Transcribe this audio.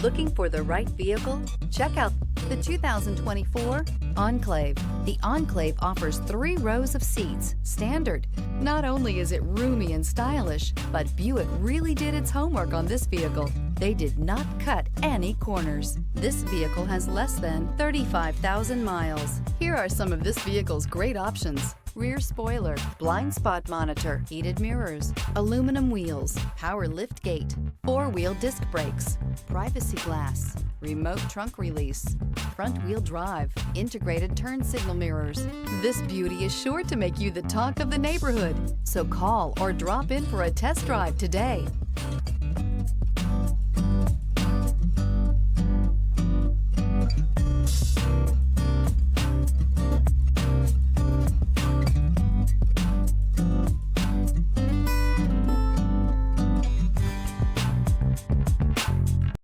Looking for the right vehicle? Check out the 2024 Enclave. The Enclave offers 3 rows of seats, standard. Not only is it roomy and stylish, but Buick really did its homework on this vehicle. They did not cut any corners. This vehicle has less than 35,000 miles. Here are some of this vehicle's great options: rear spoiler, blind spot monitor, heated mirrors, aluminum wheels, power lift gate, 4-wheel disc brakes, privacy glass, remote trunk release, front wheel drive, integrated turn signal mirrors. This beauty is sure to make you the talk of the neighborhood. So call or drop in for a test drive today.